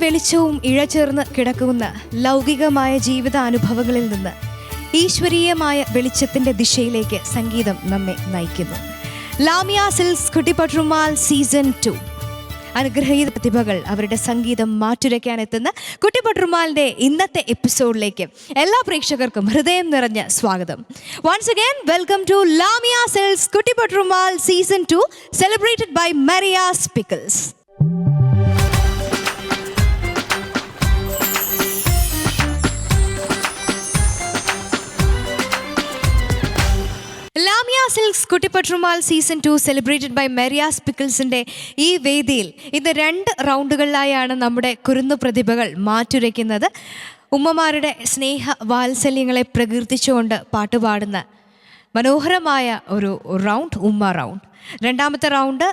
വെളിച്ചവും ഇഴചേർന്ന് കിടക്കുന്ന ലൗകികമായ ജീവിതാനുഭവങ്ങളിൽ നിന്ന് ഈശ്വരീയമായ വെളിച്ചത്തിൻ്റെ ദിശയിലേക്ക് സംഗീതം നമ്മെ നയിക്കുന്നു. ലാമിയ സിൽക്സ് കുട്ടിപ്പട്ടുമാൽ സീസൺ 2 അനുഗ്രഹീത പ്രതിഭകൾ അവരുടെ സംഗീതം മാറ്റുരയ്ക്കാൻ എത്തുന്ന കുട്ടിപ്പട്ടുമാലിൻ്റെ ഇന്നത്തെ എപ്പിസോഡിലേക്ക് എല്ലാ പ്രേക്ഷകർക്കും ഹൃദയം നിറഞ്ഞ സ്വാഗതം. Once again welcome to Lamiya Silks Kuttipattumal season 2 celebrated by Maria's Pickles. Lamiya Silks Kuttipattumal season 2 celebrated by Maria's പിക്കിൾസിൻ്റെ ഈ വേദിയിൽ ഇന്ന് 2 റൗണ്ടുകളിലായാണ് നമ്മുടെ കുരുന്നു പ്രതിഭകൾ മാറ്റുരയ്ക്കുന്നത്. ഉമ്മമാരുടെ സ്നേഹ വാത്സല്യങ്ങളെ പ്രകീർത്തിച്ചുകൊണ്ട് പാട്ടുപാടുന്ന മനോഹരമായ ഒരു റൗണ്ട് ഉമ്മ റൗണ്ട്. രണ്ടാമത്തെ റൗണ്ട്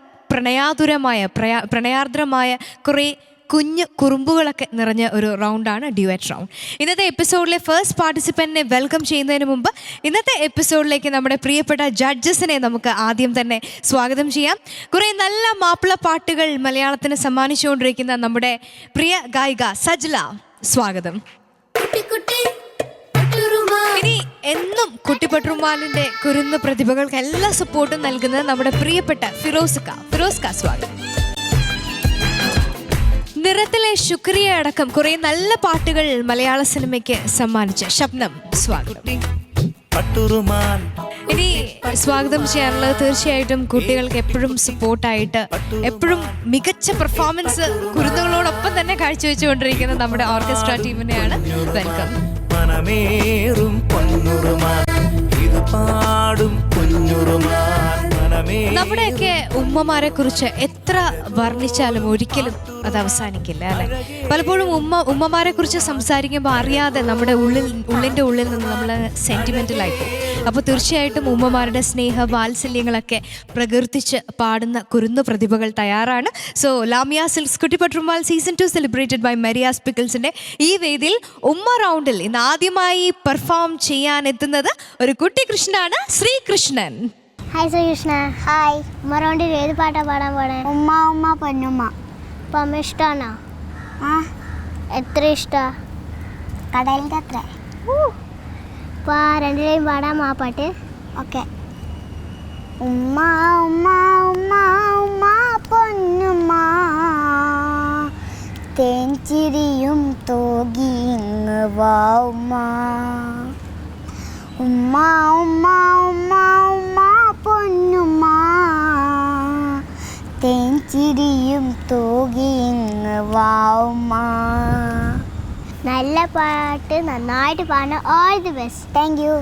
പ്രണയാർദ്രമായ കുറേ കുഞ്ഞു കുറുമ്പുകളൊക്കെ നിറഞ്ഞ ഒരു റൗണ്ടാണ് ഡ്യുവറ്റ് റൗണ്ട്. ഇന്നത്തെ എപ്പിസോഡിലെ ഫസ്റ്റ് പാർട്ടിസിപ്പൻറ്റിനെ വെൽക്കം ചെയ്യുന്നതിന് മുമ്പ് ഇന്നത്തെ എപ്പിസോഡിലേക്ക് നമ്മുടെ പ്രിയപ്പെട്ട ജഡ്ജസിനെ നമുക്ക് ആദ്യം തന്നെ സ്വാഗതം ചെയ്യാം. കുറേ നല്ല മാപ്പിള പാട്ടുകൾ മലയാളത്തിന് സമ്മാനിച്ചുകൊണ്ടിരിക്കുന്ന നമ്മുടെ പ്രിയ ഗായിക സജ്ല, സ്വാഗതം. ഇനി കുട്ടിപ്പട്ടുമാലിൻ്റെ കുരുന്നു പ്രതിഭകൾക്ക് എല്ലാ സപ്പോർട്ടും നൽകുന്നത് നമ്മുടെ പ്രിയപ്പെട്ട ഫിറോസ്ക, സ്വാഗതം. നിറത്തിലെ ശുക്രിയ അടക്കം കുറെ നല്ല പാട്ടുകൾ മലയാള സിനിമയ്ക്ക് സമ്മാനിച്ച ശബ്നം, സ്വാഗതം. ഇനി സ്വാഗതം ചെയ്യാനുള്ളത് തീർച്ചയായിട്ടും കുട്ടികൾക്ക് എപ്പോഴും സപ്പോർട്ടായിട്ട് എപ്പോഴും മികച്ച പെർഫോമൻസ് കുരുന്നുകളോടൊപ്പം തന്നെ കാഴ്ചവെച്ചുകൊണ്ടിരിക്കുന്ന നമ്മുടെ ഓർക്കസ്ട്ര ടീമിനെയാണ്. വെൽക്കം. നമ്മുടെയൊക്കെ ഉമ്മമാരെ കുറിച്ച് എത്ര വർണ്ണിച്ചാലും ഒരിക്കലും അത് അവസാനിക്കില്ല, അല്ലെ? പലപ്പോഴും ഉമ്മമാരെ കുറിച്ച് സംസാരിക്കുമ്പോൾ അറിയാതെ നമ്മുടെ ഉള്ളിൻ്റെ ഉള്ളിൽ നിന്ന് നമ്മൾ സെന്റിമെന്റലായി പോകും. അപ്പോൾ തീർച്ചയായിട്ടും ഉമ്മമാരുടെ സ്നേഹ വാത്സല്യങ്ങളൊക്കെ പ്രകീർത്തിച്ച് പാടുന്ന കുരുന്നു പ്രതിഭകൾ തയ്യാറാണ്. So Lamiya Silks Kuttipattumal season 2 celebrated by Maria's പിക്കിൾസിന്റെ ഈ വേദിയിൽ ഉമ്മ റൗണ്ടിൽ ഇന്ന് ആദ്യമായി പെർഫോം ചെയ്യാൻ എത്തുന്നത് ഒരു കുട്ടി കൃഷ്ണനാണ്, ശ്രീകൃഷ്ണൻ. ഹായ് ശ്രീകൃഷ്ണ. ഹായ്. ഉമ്മ റൗണ്ടിൽ ഏത് പാട്ടാ പാടാൻ പോണേ? ഉമ്മ ഉമ്മ പൊന്നുമ്മ. അപ്പം അമ്മ ഇഷ്ടമാണോ? ആ. എത്ര ഇഷ്ടാ? കടലിൻ്റെ അത്ര. അപ്പോൾ രണ്ടിലേയും പാടാം ആ പാട്ട്. ഓക്കെ. ഉമ്മ ഉമ്മ ഉമ്മ ഉമ്മ പൊന്നുമ്മ തേൻചിരിയും തോകിങ് വാ ഉമ്മ. ഉമ്മ ഉമ്മ ഉമ്മ ഉമ്മ പൊന്നുമ്മ തേൻചിരിയും തോകിങ് വാ ഉമ്മ. നല്ല പാട്ട്, നന്നായിട്ട് പാടണം. All the best. Thank you.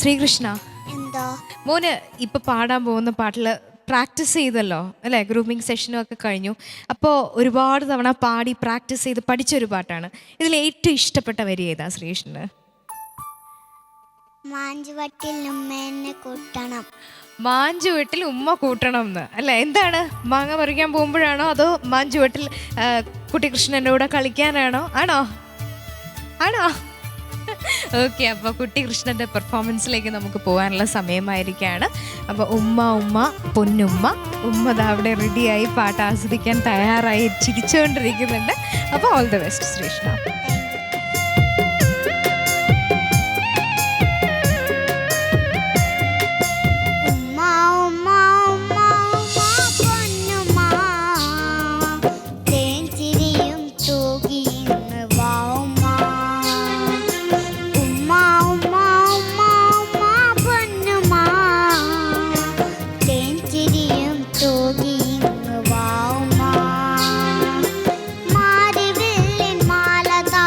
Sreekrishna, എന്തോ മോന് ഇപ്പൊ പാടാൻ പോകുന്ന പാട്ടിൽ പ്രാക്ടീസ് ചെയ്തല്ലോ, അല്ലേ? ഗ്രൂമിങ് സെഷനും ഒക്കെ കഴിഞ്ഞു. അപ്പോൾ ഒരുപാട് തവണ പാടി പ്രാക്ടീസ് ചെയ്ത് പഠിച്ചൊരു പാട്ടാണ്. ഇതിൽ ഏറ്റവും ഇഷ്ടപ്പെട്ട വരി ഏതാ ശ്രീകൃഷ്ണന്? മാഞ്ചുവട്ടിൽ ഉമ്മേനെ കൂട്ടണം. മാഞ്ചുവട്ടിൽ ഉമ്മ കൂട്ടണം എന്ന്, അല്ലേ? എന്താണ്, മാങ്ങ പറിക്കാൻ പോകുമ്പോഴാണോ അതോ മാഞ്ചുവട്ടിൽ കുട്ടികൃഷ്ണൻ്റെ കൂടെ കളിക്കാനാണോ? ആണോ? ഓക്കെ, അപ്പോൾ കുട്ടി കൃഷ്ണൻ്റെ പെർഫോമൻസിലേക്ക് നമുക്ക് പോകാനുള്ള സമയമായിരിക്കുകയാണ്. അപ്പോൾ ഉമ്മ ഉമ്മ പൊന്നുമ്മ, ഉമ്മ അവിടെ റെഡിയായി പാട്ട് ആസ്വദിക്കാൻ തയ്യാറായി ചിരിച്ചുകൊണ്ടിരിക്കുന്നുണ്ട്. അപ്പോൾ ഓൾ ദി ബെസ്റ്റ് ശ്രീകൃഷ്ണ. മാറിവില്ലിൻ മാലതാ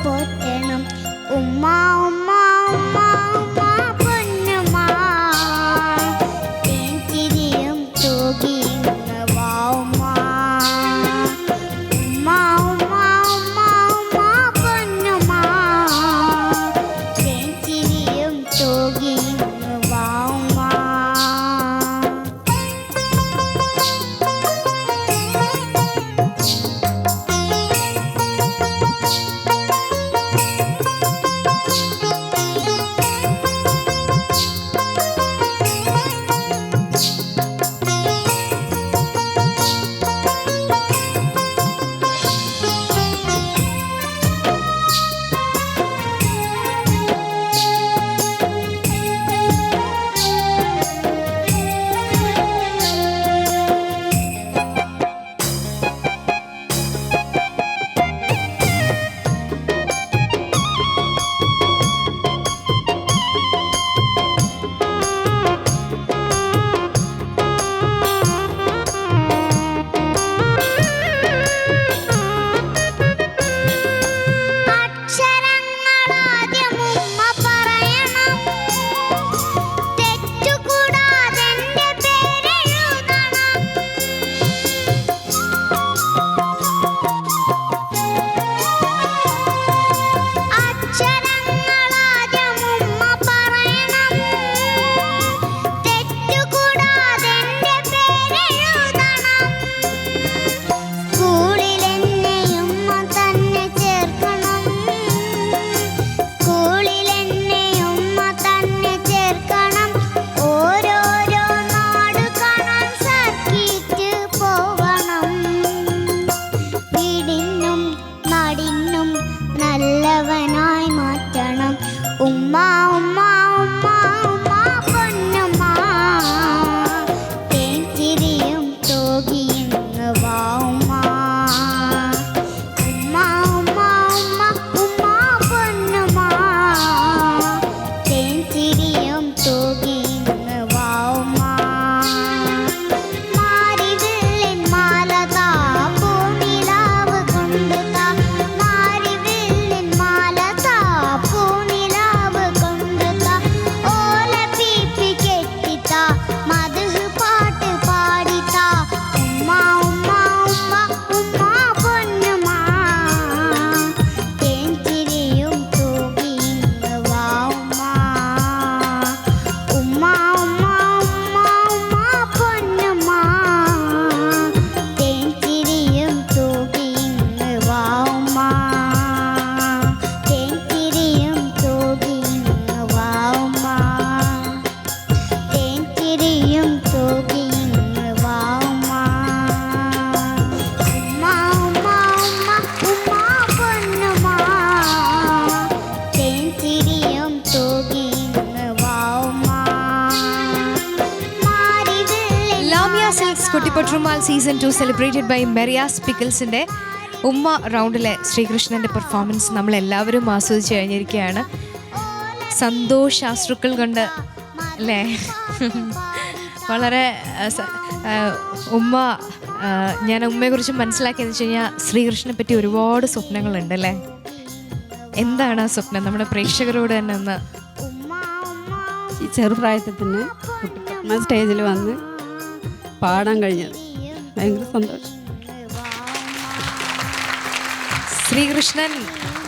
പോറ്റണം ഉമ്മ ഉമ്മ ഉമ്മ ഉമ്മ പൊന്നുമ്മ തേൻചിരിയും തൂകിയിങ്ങ് വാ ഉമ്മ ഉമ്മ ഉമ്മ ഉമ്മ ഉമ്മ പൊന്നുമ്മ തേൻചിരിയും തൂകിയിങ്ങ് വാ ഉമ്മ. അക്ഷരങ്ങളാദ്യം ഉമ്മ പറയണം തെറ്റുകൂടാതെ എൻ്റെ പേരെഴുതണം അക്ഷരങ്ങളാദ്യം ഉമ്മ പറയണം തെറ്റുകൂടാതെ എൻ്റെ പേരെഴുതണം സ്കൂളിൽ എന്നെ ഉമ്മ തന്നെ ചേർക്കണം സ്കൂളിൽ എന്നെ ഉമ്മ തന്നെ ചേർക്കണം ഓരോരോ നാട് കാണാൻ സർക്കിട്ട് പോകണം വീടിനും നാടിനും നല്ലവനായി മാറ്റണം ഉമ്മ ഉമ്മ ഉമ്മ ഉമ്മ പൊന്നുമ്മ തേൻചിരിയും തൂകിയിങ്ങ് വാ ഉമ്മ ഉമ്മ ഉമ്മ ഉമ്മ ഉമ്മ പൊന്നുമ്മ തേൻചിരിയും തൂകിയിങ്ങ് വാ ഉമ്മ. മാരിവില്ലിൻ മാല താ പൂനിലാവ് കൊണ്ട് താ മാരിവില്ലിൻ മാല താ പൂനിലാവ് കൊണ്ട് താ ഓല പീപ്പി കെട്ടിത്താ മധു പാട്ട് പാടിത്താ ഉമ്മ ഉമ്മ ഉമ്മ ഉമ്മ പൊന്നുമ്മ തേൻചിരിയും തൂകിയിങ്ങ് വാ ഉമ്മ ഉമ്മ ഉമ്മ ഉമ്മ ഉമ്മ പൊന്നുമ്മ തേൻചിരിയും തൂകിയിങ്ങ് വാ ഉമ്മ തേൻചിരിയും തൂകിയിങ്ങ് വാ ഉമ്മ തേൻചിരിയും തൂകിയിങ്ങ് വാ ഉമ്മ ഉമ്മ ഉമ്മ ഉമ്മ ഉമ്മ പൊന്നുമ്മ തേൻചിരിയും തൂകിയിങ്ങ് വാ ഉമ്മ. മാരിവില്ലിൻ Lamiya Silks Kuttipattumal season 2 celebrated by Maria's പിക്കിൾസിൻ്റെ ഉമ്മ റൗണ്ടിലെ ശ്രീകൃഷ്ണൻ്റെ പെർഫോമൻസ് നമ്മളെല്ലാവരും ആസ്വദിച്ച് കഴിഞ്ഞിരിക്കുകയാണ്. സന്തോഷാശ്രുക്കൾ കൊണ്ട് അല്ലേ വളരെ ഉമ്മ ഞാൻ ഉമ്മയെക്കുറിച്ച് മനസ്സിലാക്കിയെന്ന് വെച്ച് കഴിഞ്ഞാൽ ശ്രീകൃഷ്ണനെ പറ്റി ഒരുപാട് സ്വപ്നങ്ങളുണ്ട് അല്ലേ? എന്താണ് ആ സ്വപ്നം നമ്മുടെ പ്രേക്ഷകരോട് തന്നെ ഒന്ന് ഈ ചെറുപ്രായത്തിൽ തന്നെ കുട്ടിപ്പത്മ സ്റ്റേജിൽ വന്ന് പാടാൻ കഴിഞ്ഞത് ഭയങ്കര സന്തോഷം. ശ്രീകൃഷ്ണൻ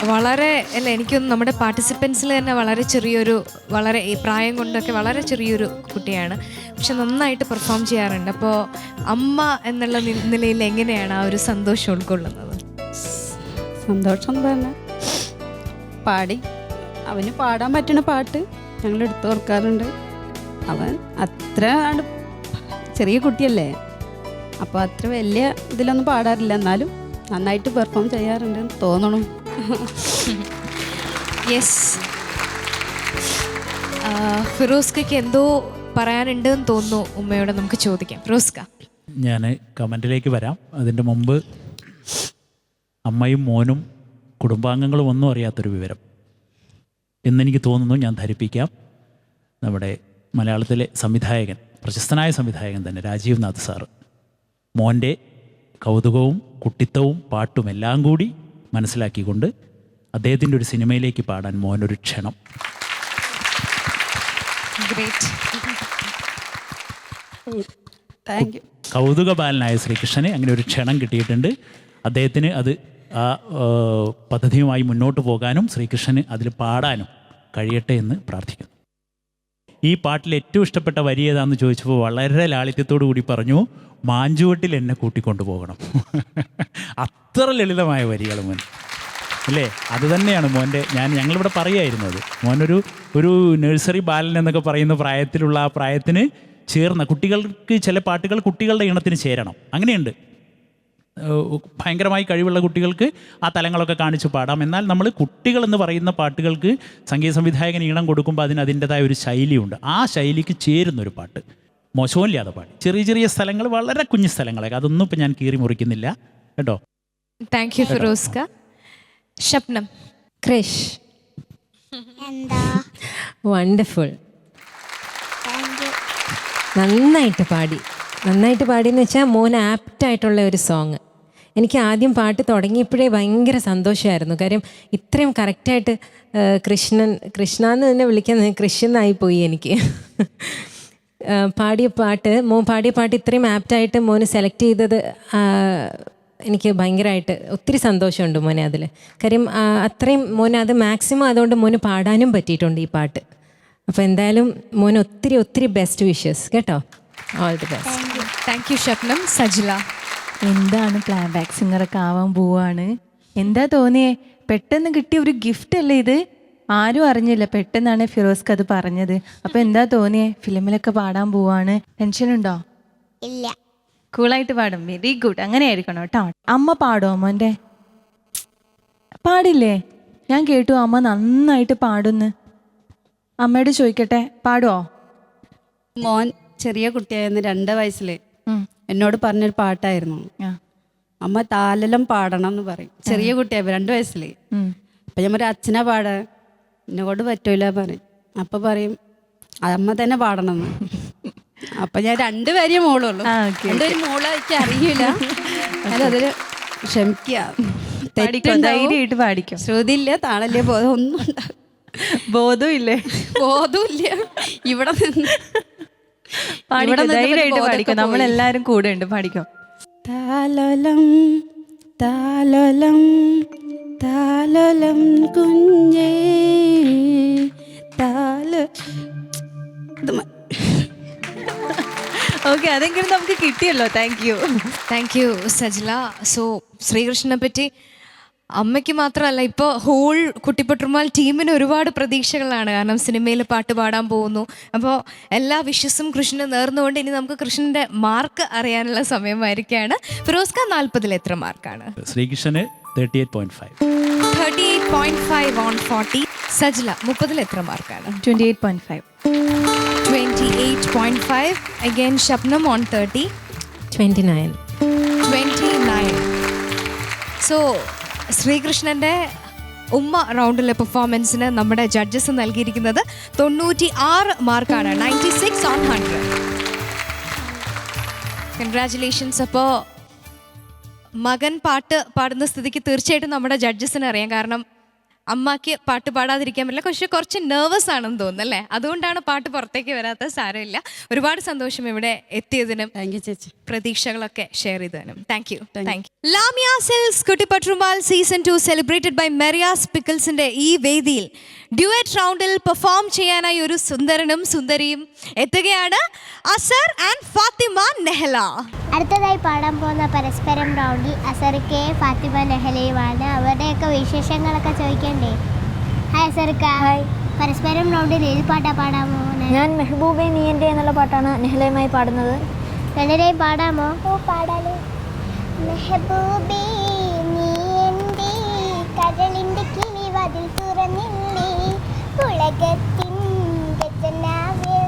വളരെ അല്ല എനിക്കൊന്ന് നമ്മുടെ പാർട്ടിസിപ്പൻസിൽ തന്നെ വളരെ ചെറിയൊരു വളരെ ഈ പ്രായം കൊണ്ടൊക്കെ വളരെ ചെറിയൊരു കുട്ടിയാണ്, പക്ഷെ നന്നായിട്ട് പെർഫോം ചെയ്യാറുണ്ട്. അപ്പോൾ അമ്മ എന്നുള്ള നിലയിൽ എങ്ങനെയാണ് ആ ഒരു സന്തോഷം ഉൾക്കൊള്ളുന്നത്? സന്തോഷം എന്ന് പറഞ്ഞാൽ പാടി അവന് പാടാൻ പറ്റുന്ന പാട്ട് ഞങ്ങൾ എടുത്തു ഓർക്കാറുണ്ട്. അവൻ അത്ര ചെറിയ കുട്ടിയല്ലേ, അപ്പോൾ അത്ര വലിയ ഇതിലൊന്നും പാടാറില്ല, എന്നാലും നന്നായിട്ട് പെർഫോം ചെയ്യാറുണ്ട് തോന്നണു. യെസ്, ഫിറോസ്കയ്ക്ക് എന്തോ പറയാനുണ്ടെന്ന് തോന്നുന്നു ഉമ്മയോട്, നമുക്ക് ചോദിക്കാം. ഫിറോസ്ക, ഞാൻ കമൻറ്റിലേക്ക് വരാം. അതിൻ്റെ മുമ്പ് അമ്മയും മോനും കുടുംബാംഗങ്ങളും ഒന്നും അറിയാത്തൊരു വിവരം എന്നെനിക്ക് തോന്നുന്നു, ഞാൻ ധരിപ്പിക്കാം. നമ്മുടെ മലയാളത്തിലെ സംവിധായകൻ, പ്രശസ്തനായ സംവിധായകൻ തന്നെ രാജീവ് നാഥ് സാറ് മോൻ്റെ കൗതുകവും കുട്ടിത്തവും പാട്ടും എല്ലാം കൂടി മനസ്സിലാക്കിക്കൊണ്ട് അദ്ദേഹത്തിൻ്റെ ഒരു സിനിമയിലേക്ക് പാടാൻ മോനൊരു ക്ഷണം. ഗ്രേറ്റ്. Thank you. കൗതുക ബാലനായ ശ്രീകൃഷ്ണന് അങ്ങനെ ഒരു ക്ഷണം കിട്ടിയിട്ടുണ്ട്. അദ്ദേഹത്തിന് അത് ആ പദ്ധതിയുമായി മുന്നോട്ട് പോകാനും ശ്രീകൃഷ്ണന് അതിൽ പാടാനും കഴിയട്ടെ എന്ന് പ്രാർത്ഥിക്കുന്നു. ഈ പാട്ടിൽ ഏറ്റവും ഇഷ്ടപ്പെട്ട വരി ഏതാണെന്ന് ചോദിച്ചപ്പോൾ വളരെ ലാളിത്യത്തോടു കൂടി പറഞ്ഞു, മാഞ്ചുവട്ടിൽ എന്നെ കൂട്ടിക്കൊണ്ടു പോകണം. അത്ര ലളിതമായ വരികൾ മോൻ അല്ലേ? അത് തന്നെയാണ് മോൻ്റെ, ഞങ്ങളിവിടെ പറയുമായിരുന്നത്, മോനൊരു നഴ്സറി ബാലൻ എന്നൊക്കെ പറയുന്ന പ്രായത്തിലുള്ള ആ പ്രായത്തിന് ചേർന്ന, കുട്ടികൾക്ക് ചില പാട്ടുകൾ കുട്ടികളുടെ ഇണത്തിന് ചേരണം, അങ്ങനെയുണ്ട്. ഭയങ്കരമായി കഴിവുള്ള കുട്ടികൾക്ക് ആ തലങ്ങളൊക്കെ കാണിച്ച് പാടാം. എന്നാൽ നമ്മൾ കുട്ടികളെന്ന് പറയുന്ന പാട്ടുകൾക്ക് സംഗീത സംവിധായകൻ ഈണം കൊടുക്കുമ്പോൾ അതിൻ്റെതായ ഒരു ശൈലിയുണ്ട്. ആ ശൈലിക്ക് ചേരുന്നൊരു പാട്ട് മോശമില്ലാതെ പാടി. ചെറിയ ചെറിയ സ്ഥലങ്ങൾ, വളരെ കുഞ്ഞു സ്ഥലങ്ങളൊക്കെ, അതൊന്നും ഇപ്പം ഞാൻ കീറി മുറിക്കുന്നില്ല കേട്ടോ. താങ്ക് യു ഫിറോസ്ക. ഷപ്നം. ക്രിഷ്. എന്താ? വണ്ടർഫുൾ. Thank you. നന്നായിട്ട് പാടിയെന്ന് വെച്ചാൽ മോൻ ആപ്റ്റായിട്ടുള്ള ഒരു സോങ്. എനിക്ക് ആദ്യം പാട്ട് തുടങ്ങിയപ്പോഴേ ഭയങ്കര സന്തോഷമായിരുന്നു. കാര്യം ഇത്രയും കറക്റ്റായിട്ട് കൃഷ്ണ എന്ന് തന്നെ വിളിക്കാൻ കൃഷ്ണനായിപ്പോയി എനിക്ക്. മോൻ പാടിയ പാട്ട് ഇത്രയും ആപ്റ്റായിട്ട് മോന് സെലക്ട് ചെയ്തത് എനിക്ക് ഭയങ്കരമായിട്ട് ഒത്തിരി സന്തോഷമുണ്ട് മോനെ അതിൽ. കാര്യം അത്രയും മോനെ അത് മാക്സിമം അതുകൊണ്ട് മോന് പാടാനും പറ്റിയിട്ടുണ്ട് ഈ പാട്ട്. അപ്പോൾ എന്തായാലും മോന് ഒത്തിരി ഒത്തിരി ബെസ്റ്റ് വിഷസ് കേട്ടോ. All the best. Thank you Shabnam. Sajila. എന്താണ് പ്ലാൻ ബാക്ക് സിംഗറൊക്കെ ആവാൻ പോവാണ്. എന്താ തോന്നിയേ? പെട്ടെന്ന് കിട്ടിയ ഒരു ഗിഫ്റ്റ് അല്ലേ ഇത്? ആരും അറിഞ്ഞില്ല, പെട്ടെന്നാണ് ഫിറോസ്ക്ക് അത് പറഞ്ഞത്. അപ്പോൾ എന്താ തോന്നിയേ? ഫിലിമിലൊക്കെ പാടാൻ പോവാണ്. ടെൻഷനുണ്ടോ? ഇല്ല. കൂളായിട്ട് പാടും. Very good. അങ്ങനെ ആയിരിക്കണം കേട്ടോ. അമ്മ പാടോ മോൻ്റെ? പാടില്ലേ? ഞാൻ കേട്ടു അമ്മ നന്നായിട്ട് പാടുന്ന്. അമ്മയോട് ചോദിക്കട്ടെ, പാടുവോ? മോൻ ചെറിയ കുട്ടിയായിരുന്നു, 2 വയസ്സിൽ എന്നോട് പറഞ്ഞൊരു പാട്ടായിരുന്നു, അമ്മ താലലം പാടണം എന്ന് പറയും. ചെറിയ കുട്ടിയായി 2 വയസ്സിൽ. അപ്പം ഞാൻ പറയും അച്ഛനാ പാടാൻ, എന്നെക്കൊണ്ട് പറ്റൂല പറയും. അപ്പം പറയും അമ്മ തന്നെ പാടണം എന്ന്. അപ്പം ഞാൻ 2 വരെയേ മോളുള്ളൂ. 2 വരെ മോള് എനിക്ക് അറിയില്ല. അതിൽ ക്ഷമിക്കുക, ധൈര്യമായിട്ട് പാടിക്കും. ശ്രുതിയില്ല, താളല്ലേ, ബോധം ഒന്നും ഉണ്ടാകും. ബോധമില്ലേ? ബോധമില്ല. ഇവിടെ നിന്ന് ധൈര്യമായിട്ട് പാടിക്കും. നമ്മളെല്ലാരും കൂടെ ഉണ്ട്, പാടിക്കോ. താലോലം താലോലം താലോലം കുഞ്ഞേ ഓക്കെ, അതെങ്കിലും നമുക്ക് കിട്ടിയല്ലോ. Thank you Sajila. സോ ശ്രീകൃഷ്ണനെ പറ്റി അമ്മയ്ക്ക് മാത്രമല്ല, ഇപ്പോൾ ഹോൾ കുട്ടിപ്പട്ടുമാൽ ടീമിന് ഒരുപാട് പ്രതീക്ഷകളാണ്. കാരണം സിനിമയിൽ പാട്ട് പാടാൻ പോകുന്നു. അപ്പോൾ എല്ലാ വിഷസും കൃഷ്ണന് നേർന്നുകൊണ്ട് ഇനി നമുക്ക് കൃഷ്ണൻ്റെ മാർക്ക് അറിയാനുള്ള സമയമായിരിക്കുകയാണ്. ഫിറോസ്ക 40-ൽ എത്ര മാർക്കാണ്? ശ്രീകൃഷ്ണന് 38.5. 38.5 on 40. സജില 30-ൽ എത്ര മാർക്കാണ്? 28.5. 28.5. Again ഷപ്നം on 30. 29. സോ ശ്രീകൃഷ്ണൻ്റെ ഉമ്മ റൗണ്ടിലെ പെർഫോമൻസിന് നമ്മുടെ ജഡ്ജസ് നൽകിയിരിക്കുന്നത് 96 മാർക്കാണ്. 96 on 100. കൺഗ്രാറ്റുലേഷൻസ്. അപ്പോൾ മകൻ പാട്ട് പാടുന്ന സ്ഥിതിക്ക് തീർച്ചയായിട്ടും നമ്മുടെ ജഡ്ജസിന് അറിയാം. കാരണം അമ്മയ്ക്ക് പാട്ട് പാടാതിരിക്കാൻ പറ്റില്ല, പക്ഷെ കുറച്ച് നെർവസ് ആണെന്ന് തോന്നുന്നു അല്ലേ? അതുകൊണ്ടാണ് പാട്ട് പുറത്തേക്ക് വരാത്ത. സാരമില്ല. ഒരുപാട് സന്തോഷം ഇവിടെ എത്തിയതിനും. താങ്ക് യു ചേച്ചി. പ്രതീക്ഷകളൊക്കെ ഷെയർ ചെയ്തതിനും thank you. Lamiya Silks Kuttipattumal season 2 celebrated by Maria's പിക്കിൾസിന്റെ ഈ വേദിയിൽ ഡ്യുവറ്റ് റൗണ്ടിൽ പെർഫോം ചെയ്യാനായി ഒരു സുന്ദരനും സുന്ദരിയും എത്തുകയാണ്. അസർ ആൻഡ് ഫാത്തിമ നെഹ്ല. അടുത്തതായി പാടാൻ പോകുന്ന പരസ്പരം റൗണ്ടിൽ അസർക്കെ ഫാത്തിമ നെഹലയുമാണ്. അവരുടെയൊക്കെ വിശേഷങ്ങളൊക്കെ ചോദിക്കണ്ടേ? ഹായ് അസർക്ക. ഹായ്. പരസ്പരം റൗണ്ടിൽ ഏത് പാട്ടാണ് പാടാൻ പോകുന്നത്? ഞാൻ മെഹബൂബെ നീ എൻ്റെ എന്നുള്ള പാട്ടാണ് നെഹലയുമായി പാടുന്നത്. രണ്ടുപേരെയും പാടാമോ? ഓ പാടാലോ. മെഹബൂബേ നീ എൻ്റെ കരളിൻ്റെ കിളിവാതിൽ തുറന്നില്ലേ, പുളകത്തിൻ ഗജനാവിൽ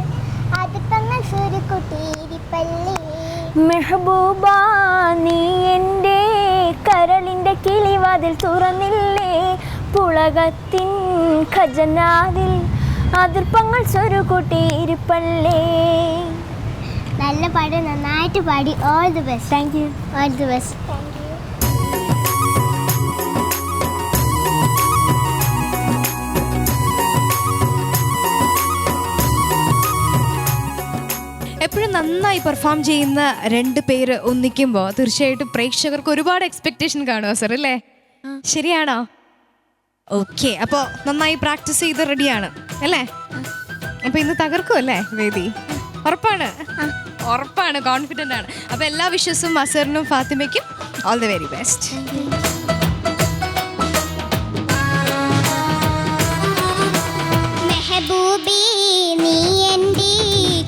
അതിപ്പങ്ങൾ സുരുക്കുട്ടിയിരിപ്പല്ലേ. മെഹബൂബ നീ എൻ്റെ കരളിൻ്റെ കിളിവാതിൽ തുറന്നില്ലേ, പുളകത്തിൻ ഖജനാവിൽ അതിർപ്പങ്ങൾ സ്വരുകൂട്ടിയിരിപ്പല്ലേ. നല്ല പാട്ട്, നന്നായിട്ട് പാടി. All the best. Thank U. All the best. Thank U. നന്നായി പെർഫോം ചെയ്യുന്ന 2 പേര് ഒന്നിക്കുമ്പോൾ തീർച്ചയായിട്ടും പ്രേക്ഷകർക്ക് ഒരുപാട് എക്സ്പെക്ടേഷൻ കാണുമോ സർ അല്ലേ? ശരിയാണോ? ഓക്കെ, അപ്പോൾ നന്നായി പ്രാക്ടീസ് ചെയ്ത് റെഡിയാണ് അല്ലേ? അപ്പോൾ ഇന്ന് തകർക്കും അല്ലേ വേദി? ഉറപ്പാണ്? ഉറപ്പാണ്, കോൺഫിഡൻ്റ് ആണ്. അപ്പോൾ എല്ലാ വിഷസും അസറിനും ഫാത്തിമയ്ക്കും ഓൾ ദി വെരി ബെസ്റ്റ്. മെഹബൂബി നീ എൻ്റെ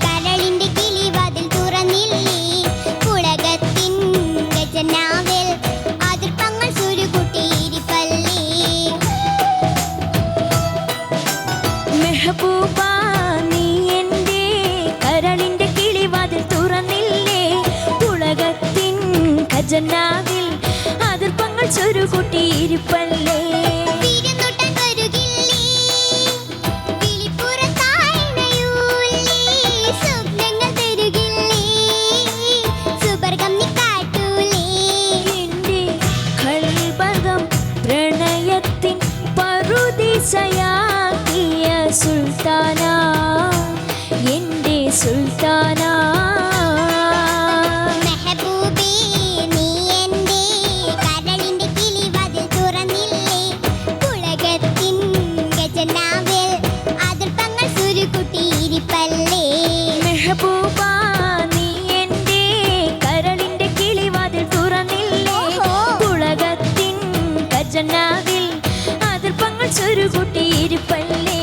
കരളിൻ്റെ കിളിവാതിൽ തുറന്നില്ലേ, പുളകത്തിൻ ഖജനാവിൽ അതിർപ്പങ്ങൾ സുരുകുട്ടിയിരിപ്പല്ലേ. മെഹബൂബ നീ എൻ്റെ കരളിൻ്റെ കിളിവാതിൽ തുറന്നില്ലേ, പുളകത്തിൻ ഖജനാവിൽ അതിർപ്പങ്ങൾ ചുരുകുട്ടിയിരിപ്പല്ലേ. പ്രണയത്തിൻ പറുദീസയാക്കിയ സുൽത്താന, എൻ്റെ സുൽത്താന. മെഹബൂബി നീ എൻ്റെ കരളിൻ്റെ കിളിവാതിൽ തുറന്നില്ലേ, പുളകത്തിൻ ഖജനാവിൽ അതിർപ്പങ്ങൾ സുരുകുട്ടിയിരിപ്പല്ലേ. മെഹബൂബ നീ എൻ്റെ കരളിൻ്റെ കിളിവാതിൽ തുറന്നില്ലേ, പുളകത്തിൻ ഖജനാവിൽ അതിർപ്പങ്ങൾ ചുരുകുട്ടിയിരിപ്പല്ലേ.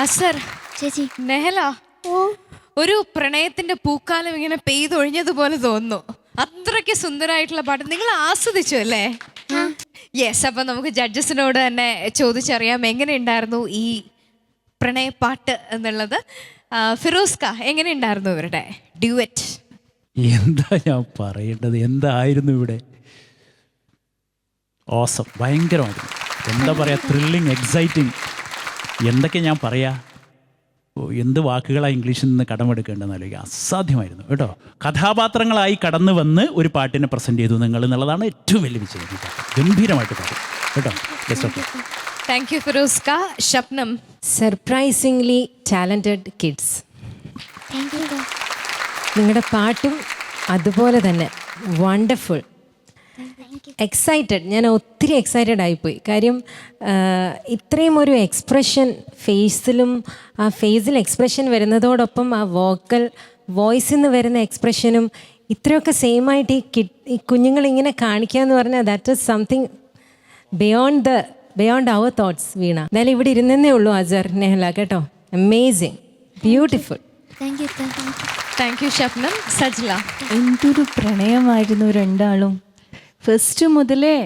അസർ, ചേച്ചി. നെഹല, ഒരു പ്രണയത്തിന്റെ പൂക്കാലം ഇങ്ങനെ പെയ്തൊഴിഞ്ഞതുപോലെ തോന്നുന്നു. അത്രയ്ക്ക് സുന്ദരമായിട്ടുള്ള പാട്ട് നിങ്ങൾ ആസ്വദിച്ചു അല്ലേ? യെസ്. അപ്പൊ നമുക്ക് ജഡ്ജസിനോട് തന്നെ ചോദിച്ചറിയാം എങ്ങനെ ഉണ്ടായിരുന്നു ഈ പ്രണയപ്പാട്ട് എന്നുള്ളത്. ഫിറോസ്ക, എങ്ങനെ ഉണ്ടായിരുന്നു ഇവരുടെ ഡ്യുവറ്റ്? എന്താ ഞാൻ പറയേണ്ടത്, എന്തായിരുന്നു ഇവിടെ? ഓസം, ഭയങ്കരമായിരുന്നു. എന്താ പറയുക, ത്രില്ലിങ്, എക്സൈറ്റിങ്, എന്തൊക്കെ ഞാൻ പറയാ, എന്ത് വാക്കുകളാണ് ഇംഗ്ലീഷിൽ നിന്ന് കടമെടുക്കേണ്ടതെന്ന് ആലോചിക്കുക. അസാധ്യമായിരുന്നു കേട്ടോ. കഥാപാത്രങ്ങളായി കടന്നു വന്ന് ഒരു പാട്ടിനെ പ്രസൻറ്റ് ചെയ്തു നിങ്ങൾ എന്നുള്ളതാണ് ഏറ്റവും വലിയ വിജയം. ഗംഭീരമായിട്ട് പാടും കേട്ടോ. Best of luck. Thank you ഫിറോസ്ക. Shabnam, surprisingly talented kids. നിങ്ങളുടെ പാട്ടും അതുപോലെ തന്നെ വണ്ടർഫുൾ. എക്സൈറ്റഡ്, ഞാൻ ഒത്തിരി എക്സൈറ്റഡ് ആയിപ്പോയി. കാര്യം ഇത്രയും ഒരു എക്സ്പ്രഷൻ ഫേസിലും, ആ ഫേസിൽ എക്സ്പ്രഷൻ വരുന്നതോടൊപ്പം ആ വോയിസിൽ നിന്ന് വരുന്ന എക്സ്പ്രഷനും ഇത്രയൊക്കെ സെയിം ആയിട്ട് ഈ കുഞ്ഞുങ്ങളിങ്ങനെ കാണിക്കുക എന്ന് പറഞ്ഞാൽ that is something beyond our thoughts. Veena എന്നാലും ഇവിടെ ഇരുന്നേ ഉള്ളൂ. അസർ, നെഹല കേട്ടോ, amazing, beautiful. Thank you Shabnam. Sajla, എന്തൊരു പ്രണയമായിരുന്നു രണ്ടാളും. ഫസ്റ്റ് മുതലേ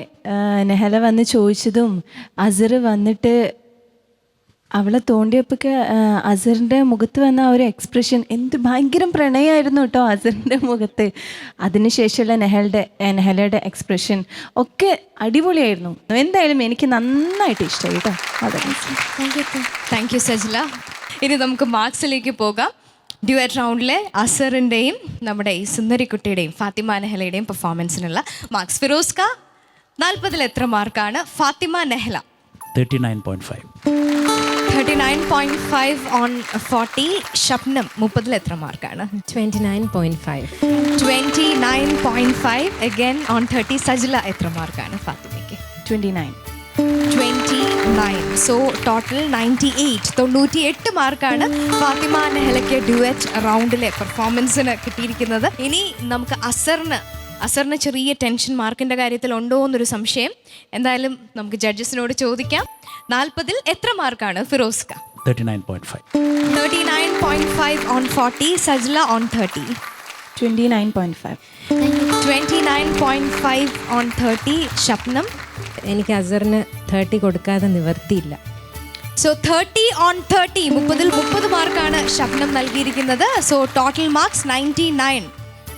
നെഹല വന്ന് ചോദിച്ചതും അസർ വന്നിട്ട് അവളെ തോണ്ടിയപ്പോഴൊക്കെ അസറിൻ്റെ മുഖത്ത് വന്ന ആ ഒരു എക്സ്പ്രഷൻ എന്ത് ഭയങ്കര പ്രണയമായിരുന്നു കേട്ടോ അസറിൻ്റെ മുഖത്ത്. അതിനുശേഷമുള്ള നെഹലയുടെ എക്സ്പ്രഷൻ ഒക്കെ അടിപൊളിയായിരുന്നു. എന്തായാലും എനിക്ക് നന്നായിട്ട് ഇഷ്ടമായി കേട്ടോ. അതെ, താങ്ക് യു സജ്ല. ഇനി നമുക്ക് മാർക്സിലേക്ക് പോകാം. ഡ്യുവറ്റ് റൗണ്ടിലെ അസറിൻ്റെയും നമ്മുടെ ഈ സുന്ദരിക്കുട്ടിയുടെയും ഫാത്തിമ നെഹലയുടെയും പെർഫോമൻസിനുള്ള മാർക്സ്. ഫിറോസ്ക, 40-ൽ എത്ര മാർക്കാണ്? ഫാത്തിമ നെഹല 39.5. 39.5 on 40. ഷപ്നം, 30-ൽ എത്ര മാർക്കാണ്? 29.5. 29.5 again on 30. സജ്ല, എത്ര മാർക്കാണ് ഫാത്തിമയ്ക്ക്? 29. 29. So total 98. 98 മാർക്കാണ് ഫാത്തിമ നെഹലയ്ക്ക് ഡ്യുവറ്റ് റൗണ്ടിലെ പെർഫോമൻസിന് കിട്ടിയിരിക്കുന്നത്. ഇനി നമുക്ക് അസറിന് ചെറിയ ടെൻഷൻ മാർക്കിൻ്റെ കാര്യത്തിൽ ഉണ്ടോ എന്നൊരു സംശയം. എന്തായാലും നമുക്ക് ജഡ്ജസിനോട് ചോദിക്കാം. 40-ൽ എത്ര മാർക്കാണ് ഫിറോസ്ക? 39.5. 39.5 on 40. സജ്ല on 30. 29.5. 29.5 on 30. ഷപ്നം, എനിക്ക് അസറിന് 30 കൊടുക്കാതെ നിവർത്തിയില്ല. So 30 on 30. 30-ൽ 30 മാർക്കാണ് ഷപ്നം നൽകിയിരിക്കുന്നത്. So total marks 99.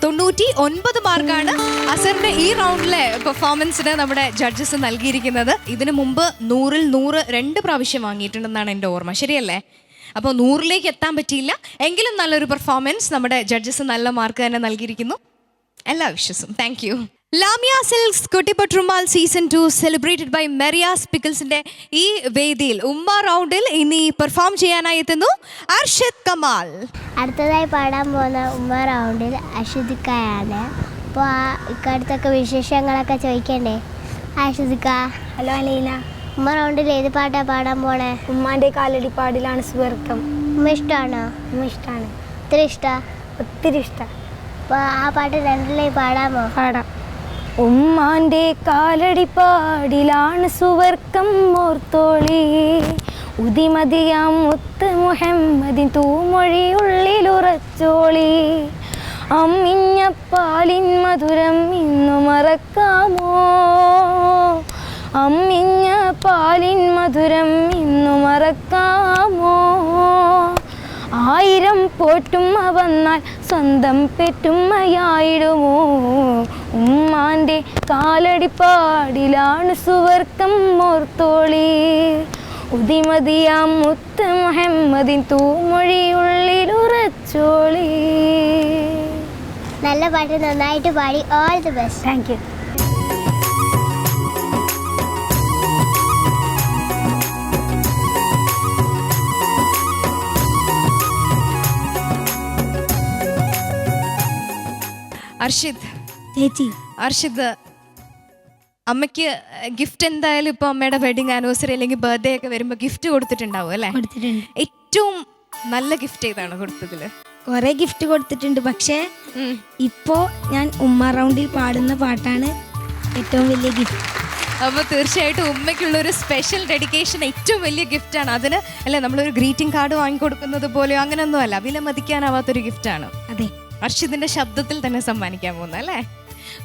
99 മാർക്കാണ് അസറിന്റെ ഈ റൗണ്ടിലെ പെർഫോമൻസിന് നമ്മുടെ ജഡ്ജസ് നൽകിയിരിക്കുന്നത്. ഇതിനു മുമ്പ് 100-ൽ 100 2 പ്രാവശ്യം വാങ്ങിയിട്ടുണ്ടെന്നാണ് എൻ്റെ ഓർമ്മ, ശരിയല്ലേ? അപ്പോൾ 100-ലേക്ക് എത്താൻ പറ്റിയില്ല എങ്കിലും നല്ലൊരു പെർഫോമൻസ്. നമ്മുടെ ജഡ്ജസ് നല്ല മാർക്ക് തന്നെ നൽകിയിരിക്കുന്നു. എല്ലാ വിശ്വസും. Thank you. Lamiya Silks Kuttipattumal season 2 celebrated by Maria's പിക്കിൾസിന്റെ ഈ വേദിയിൽ ഉമ്മ റൗണ്ടിൽ ഇനി പെർഫോം ചെയ്യാനായി എത്തുന്നു അർഷിദ് കമാൽ. അടുത്തതായി പാടാൻ പോകുന്ന ഉമ്മ റൗണ്ടിൽ അർഷിദിക്കയാണ്. അപ്പോൾ ആ ഇക്കടുത്തൊക്കെ വിശേഷങ്ങളൊക്കെ ചോദിക്കണ്ടേ? അർഷിദിക്ക. ഹലോ അലീന. ഉമ്മ റൗണ്ടിൽ ഏത് പാട്ടാണ് പാടാൻ പോണേ? ഉമ്മാൻ്റെ കാലടിപ്പാടിലാണ് സുവർക്കം. ഉമ്മ ഇഷ്ടമാണോ? ഉമ്മ ഇഷ്ടമാണ്. ഇത്ര ഇഷ്ടമാണ്? ഒത്തിരി ഇഷ്ടം. അപ്പോൾ ആ പാട്ട് രണ്ടിലേക്ക് പാടാമോ? പാടാം. ഉമ്മാൻ്റെ കാലടിപ്പാടിലാണ് സുവർക്കം ഓർത്തോളി, ഉദിമതിയാം മുത്ത് മുഹമ്മദിൻ തൂമൊഴി ഉള്ളിലുറച്ചോളി, അമ്മിഞ്ഞ പാലിൻ മധുരം ഇന്നു മറക്കാമോ, അമ്മിഞ്ഞ പാലിൻ മധുരം ഇന്നു മറക്കാമോ, 1000 പോറ്റുമ്മ വന്നാൽ സ്വന്തം പെറ്റുമ്മയായിടുമോ, ഉമ്മാൻ്റെ കാലടിപ്പാടിലാണ് സുവർക്കം ഓർത്തോളി, ഉദിമതിയാം മുത്ത് മുഹമ്മദിൻ തൂമൊഴി ഉള്ളിലുറച്ചോളി. നല്ല പാട്ട്, നന്നായിട്ട് പാടി. All the best. Thank U. Arshid ചേച്ചി, അർഷിദ്, അമ്മയ്ക്ക് ഗിഫ്റ്റ് എന്തായാലും ഇപ്പോൾ അമ്മയുടെ വെഡിങ് ആനിവേഴ്സറി അല്ലെങ്കിൽ ബർത്ത്ഡേ ഒക്കെ വരുമ്പോൾ ഗിഫ്റ്റ് കൊടുത്തിട്ടുണ്ടാവും അല്ലേ? കൊടുത്തിട്ടുണ്ട്. ഏറ്റവും നല്ല ഗിഫ്റ്റ് ഏതാണ് കൊടുത്തതിൽ? കുറേ ഗിഫ്റ്റ് കൊടുത്തിട്ടുണ്ട്, പക്ഷേ ഇപ്പോൾ ഞാൻ ഉമ്മ റൗണ്ടിൽ പാടുന്ന പാട്ടാണ് ഏറ്റവും വലിയ ഗിഫ്റ്റ്. അപ്പോൾ തീർച്ചയായിട്ടും ഉമ്മയ്ക്കുള്ള ഒരു സ്പെഷ്യൽ ഡെഡിക്കേഷൻ ഏറ്റവും വലിയ ഗിഫ്റ്റാണ്. അതിന് അല്ലേ നമ്മളൊരു ഗ്രീറ്റിംഗ് കാർഡ് വാങ്ങിക്കൊടുക്കുന്നത് പോലെയോ അങ്ങനെയൊന്നുമല്ല, വിലമതിക്കാനാവാത്തൊരു ഗിഫ്റ്റാണ്. അതെ. അർഷിതിന്റെ ശബ്ദത്തിൽ തന്നെ സമ്മാനിക്കാൻ പോകുന്നത് അല്ലേ?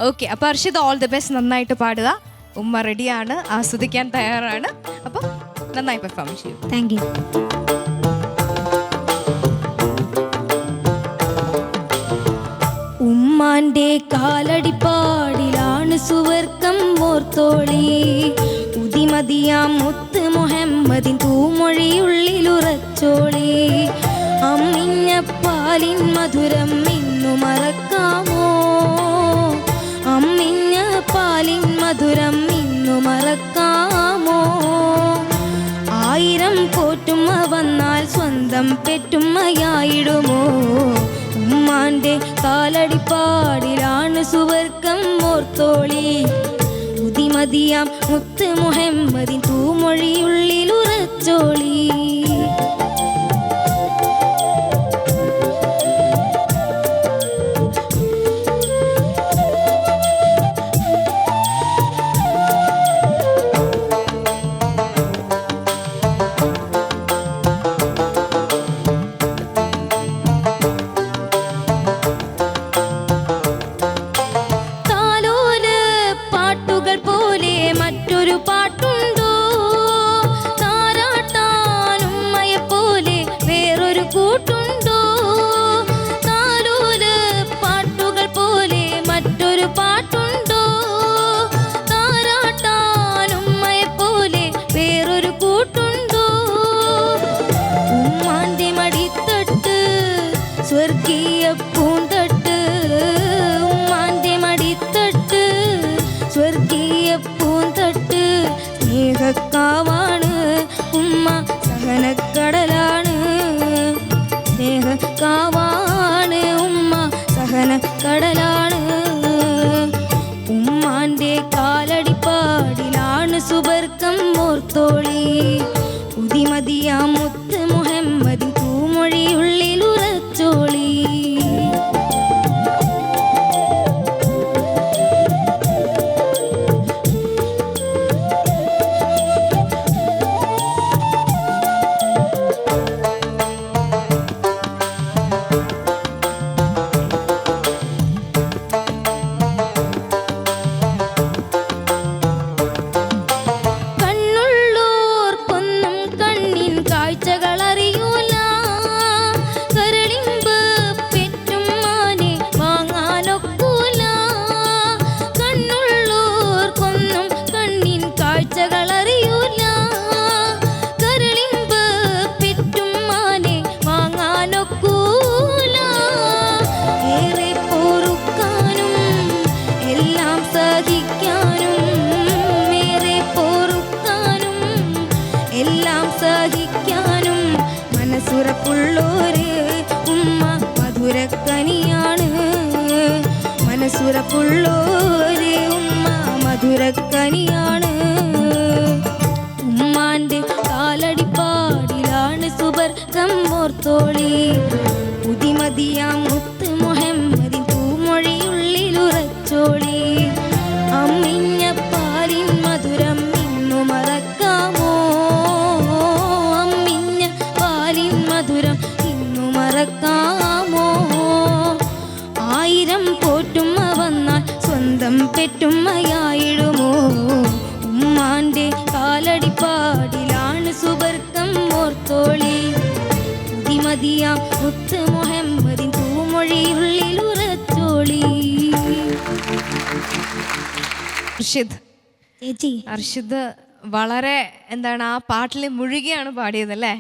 ഓക്കെ, അപ്പോൾ അർഷിത് ഓൾ ദി ബെസ്റ്റ്, നന്നായിട്ട് പാടുക. ഉമ്മ റെഡിയാണ്, ആസ്വദിക്കാൻ തയ്യാറാണ്. അപ്പം നന്നായി പെർഫോം ചെയ്യും. Thank you. ഉമ്മാന്റെ കാലടിപ്പാടിലാണ് സുവർക്കം ഓർത്തോളി, ഉദിമതിയാം മുത്ത് മുഹമ്മദിൻ തൂമൊഴിയുള്ളിലുറച്ചോളി. അമ്മിഞ്ഞ പാലിൻ മധുരം ഇന്നു മറക്കാമോ, അമ്മിഞ്ഞ പാലിൻ മധുരം ഇന്നു മറക്കാമോ. 1000 പോറ്റുമ്മ വന്നാൽ സ്വന്തം പെറ്റുമ്മയായിടുമോ. ഉമ്മാന്റെ കാലടിപ്പാടിലാണ് സുവർക്കം ഓർത്തോളി, ഉദിമതിയാം മുത്ത് മുഹമ്മദിൻ തൂമൊഴിയുള്ളിലുറച്ചോളി. പാട്ടുണ്ടോ താരാട്ടാനുമ്മയെ പോലെ വേറൊരു കൂട്ടുണ്ടോ. താലോല് പാട്ടുകൾ പോലെ മറ്റൊരു പാട്ടുണ്ടോ. താരാട്ടാനുമ്മയെ പോലെ വേറൊരു കൂട്ടുണ്ടോ. ഉമ്മാന്റെ മടിത്തട്ട് സ്വർഗീയ പൂന്തട്ട്, ഉമ്മാന്റെ മടിത്തട്ട് സ്വർഗീയ പൂന്തട്ട്. സ്നേഹക്കാവാണ് ഉമ്മ, സഹനക്കടലാണ്. സ്നേഹക്കാവാണ് ഉമ്മ, സഹനക്കടലാണ്. ഉമ്മാന്റെ കാലടിപ്പാടിലാണ് സുബർക്കം ഓർത്തോളി, ഉദിമതിയാം മുത്ത് മുഹമ്മദിൻ തൂമൊഴിയുള്ളിലുറച്ചോളി. മനസുറപ്പുള്ളോര് ഉമ്മ മധുരക്കനിയാണ്, മനസുറപ്പുള്ളോര് ഉമ്മ മധുരക്കനിയാണ്. ഉമ്മാന്റെ കാലടിപ്പാടിലാണ് സുബർക്കം ഓർത്തോളി, ഉദിമതിയാം മുത്ത് മുഹമ്മദിൻ തൂമൊഴിയുള്ളിലുറച്ചോളി. അമ്മിഞ്ഞ പാലിൻ മധുരം ഇന്നു മറക്കാമോ, അമ്മിഞ്ഞ പാലിൻ മധുരം ഇന്നു മറക്കാമോ. 1000 പോറ്റുമ്മ വന്നാൽ സ്വന്തം പെറ്റുമ്മയായിടുമോ. ഉമ്മാന്റെ കാലടിപ്പാടിലാണ് സുബർക്കം ഓർത്തോളി, ഉദിമതിയാം മുത്ത് മുഹമ്മദിൻ തൂമൊഴിയുള്ളിലുറച്ചോളി. ചേച്ചി അർഷിത് വളരെ എന്താണ് ആ പാട്ടിൽ മുഴുകിയാണ് പാടിയതല്ലേ?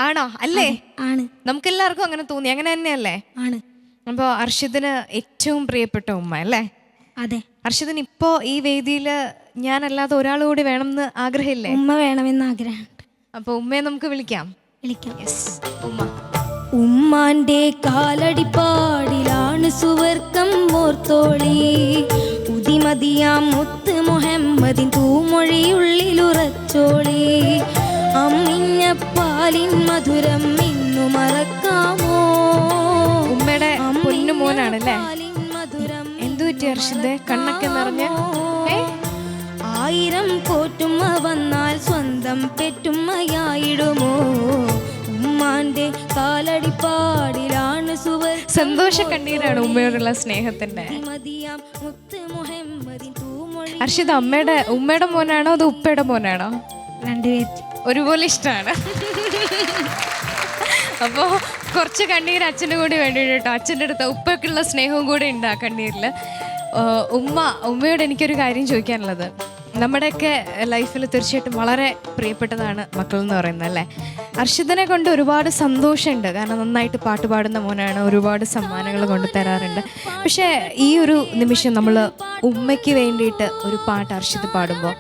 ആണോ? അല്ലേ? ആണ്. നമുക്കെല്ലാവർക്കും അങ്ങനെ തോന്നി, അങ്ങനെ തന്നെയല്ലേ? ആണ്. അപ്പോൾ അർഷിതിന് ഏറ്റവും പ്രിയപ്പെട്ട ഉമ്മ അല്ലേ? അതെ. അർഷിതിന് ഇപ്പോ ഈ വേദിയിൽ ഞാനല്ലാതെ ഒരാൾ കൂടി വേണമെന്ന് ആഗ്രഹമില്ലേ? ഉമ്മ വേണമെന്ന് ആഗ്രഹമുണ്ട്. അപ്പോൾ ഉമ്മയെ നമുക്ക് വിളിക്കാം. യെസ്. ഉമ്മ. ഉമ്മാന്റെ കാലടിപ്പാടിലാണ് സുവർക്കം ഓർത്തോളി, ഉദിമതിയാം മുത്ത് മുഹമ്മദിൻ തൂമൊഴിയുള്ളിലുറച്ചോളി. അമ്മിഞ്ഞ പാലിൻ മധുരം ഇന്നു മറക്കാമോ. ഉമ്മയുടെ പൊന്നു മോനാണല്ലേ? മധുരം എന്തു പറ്റി അർഷിദേ, കണ്ണൊക്കെ നിറഞ്ഞ്? ആയിരം പോറ്റുമ്മ വന്നാൽ സ്വന്തം പെറ്റുമ്മയായിടുമോ ഉമ്മാന്റെ കാലടിപ്പാടിലാണ് സന്തോഷ കണ്ണീരാണ് ഉമ്മയോടുള്ള സ്നേഹത്തിന്റെ. മതിയാം മുത്ത് മുഹമ്മദിൻ തൂമൊഴി. അർഷിത് ഉമ്മയുടെ മോനാണോ അതോ ഉപ്പയുടെ മോനാണോ? രണ്ടുപേരും ഒരുപോലെ ഇഷ്ടമാണ്. അപ്പോൾ കുറച്ച് കണ്ണീർ അച്ഛന് കൂടി വേണ്ടിയിട്ട് കേട്ടോ. അച്ഛൻ്റെ അടുത്ത് ഉപ്പയ്ക്കുള്ള സ്നേഹവും കൂടി ഉണ്ട് ആ കണ്ണീരിൽ. ഉമ്മയോട് എനിക്കൊരു കാര്യം ചോദിക്കാനുള്ളത്, നമ്മുടെയൊക്കെ ലൈഫിൽ തീർച്ചയായിട്ടും വളരെ പ്രിയപ്പെട്ടതാണ് മക്കൾ എന്ന് പറയുന്നത് അല്ലേ. അർഷിതിനെ കൊണ്ട് ഒരുപാട് സന്തോഷമുണ്ട്, കാരണം നന്നായിട്ട് പാട്ട് പാടുന്ന മോനാണ്, ഒരുപാട് സമ്മാനങ്ങൾ കൊണ്ട് തരാറുണ്ട്. പക്ഷേ ഈ ഒരു നിമിഷം നമ്മൾ ഉമ്മയ്ക്ക് വേണ്ടിയിട്ട് ഒരു പാട്ട് അർഷിത് പാടുമ്പോൾ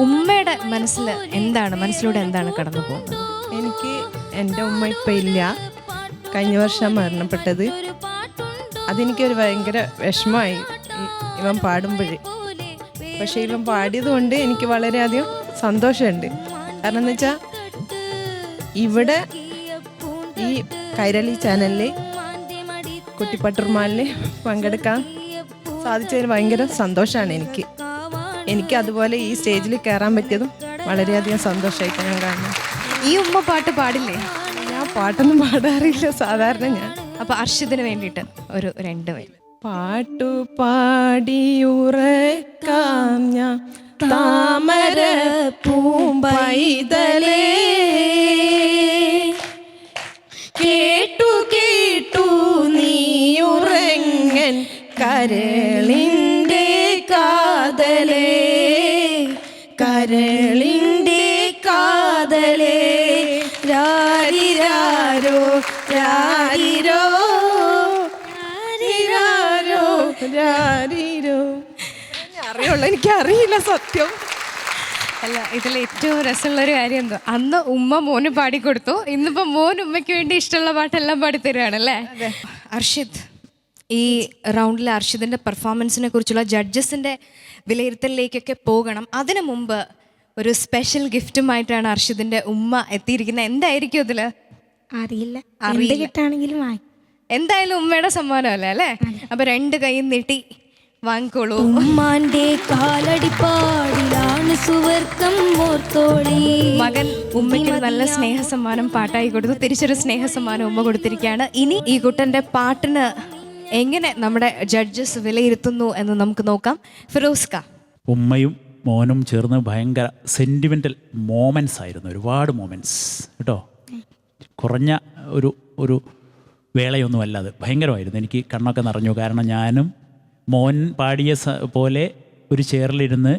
ഉമ്മയുടെ മനസ്സിലൂടെ എന്താണ് കടന്നു പോകുന്നത്? എനിക്ക് എൻ്റെ ഉമ്മ ഇപ്പം ഇല്ല, കഴിഞ്ഞ വർഷം മരണപ്പെട്ടത്. അതെനിക്കൊരു ഭയങ്കര വിഷമമായി ഇവൻ പാടുമ്പോഴേ. പക്ഷേ ഇവൻ പാടിയത് കൊണ്ട് എനിക്ക് വളരെയധികം സന്തോഷമുണ്ട്. കാരണം എന്ന് വെച്ചാൽ ഇവിടെ ഈ കൈരളി ചാനലിൽ കുട്ടിപ്പട്ടുർമാലിൽ പങ്കെടുക്കാൻ സാധിച്ചതിൽ ഭയങ്കര സന്തോഷമാണ് എനിക്ക് അതുപോലെ ഈ സ്റ്റേജിൽ കയറാൻ പറ്റിയതും വളരെയധികം സന്തോഷമായിട്ട് ഞാൻ കാണുന്നു. ഈ ഉമ്മ പാട്ട് പാടില്ലേ? ഞാൻ പാട്ടൊന്നും പാടാറില്ല സാധാരണ ഞാൻ. അപ്പൊ അർഷിതിന് വേണ്ടിയിട്ട് ഒരു 2 വരി. പാട്ടു പാടിയുറക്കാം ഞാൻ താമര പൂമ്പൈതലേ, കേട്ടു കേട്ടു നീയുറങ്ങൻ കരളിൻ്റെ കാതലേ, കരളിൻ്റെ കാതലേ, രാരിരാരോ രാരിരോ രാരിരോ. അറിയുള്ളൂ, എനിക്കറിയില്ല സത്യം. അല്ല, ഇതിൽ ഏറ്റവും രസമുള്ളൊരു കാര്യം എന്തോ, അന്ന് ഉമ്മ മോന് പാടിക്കൊടുത്തു, ഇന്നിപ്പോ മോൻ ഉമ്മയ്ക്ക് വേണ്ടി ഇഷ്ടമുള്ള പാട്ടെല്ലാം പാടിത്തരുകയാണല്ലേ. അർഷിത്, ഈ റൗണ്ടിലെ അർഷിതിന്റെ പെർഫോമൻസിനെ കുറിച്ചുള്ള ജഡ്ജസിന്റെ വിലയിരുത്തലിലേക്കൊക്കെ പോകണം. അതിനു മുമ്പ് ഒരു സ്പെഷ്യൽ ഗിഫ്റ്റുമായിട്ടാണ് അർഷിതിന്റെ ഉമ്മ എത്തിയിരിക്കുന്നത്. എന്തായിരിക്കും ഇതില്? അറിയില്ല, കിട്ടാണെങ്കിലും എന്തായാലും ഉമ്മയുടെ സമ്മാനമല്ലേ അല്ലേ. അപ്പൊ 2 കൈയും നീട്ടി വാങ്ങിക്കോളൂ. ഉമ്മാന്റെ കാലടിപ്പാടിലാണ് സുവർക്കം ഓർത്തോളി. മകൻ ഉമ്മയ്ക്ക് ഒരു നല്ല സ്നേഹ സമ്മാനം പാട്ടായി കൊടുത്തു, തിരിച്ചൊരു സ്നേഹ സമ്മാനം ഉമ്മ കൊടുത്തിരിക്കുകയാണ്. ഇനി ഈ കുട്ടന്റെ പാട്ടിന് എങ്ങനെ നമ്മുടെ ജഡ്ജസ് വിലയിരുത്തുന്നു എന്ന് നമുക്ക് നോക്കാം. ഫിറോസ്ക. ഉമ്മയും മോനും ചേർന്ന് ഭയങ്കര സെൻറ്റിമെൻ്റൽ മോമെൻറ്റ്സ് ആയിരുന്നു, ഒരുപാട് മോമെൻറ്റ്സ് കേട്ടോ. കുറഞ്ഞ ഒരു വേളയൊന്നും അല്ലാതെ ഭയങ്കരമായിരുന്നു. എനിക്ക് കണ്ണൊക്കെ നിറഞ്ഞു. കാരണം ഞാനും മോൻ പാടിയ പോലെ ഒരു ചെയറിലിരുന്ന്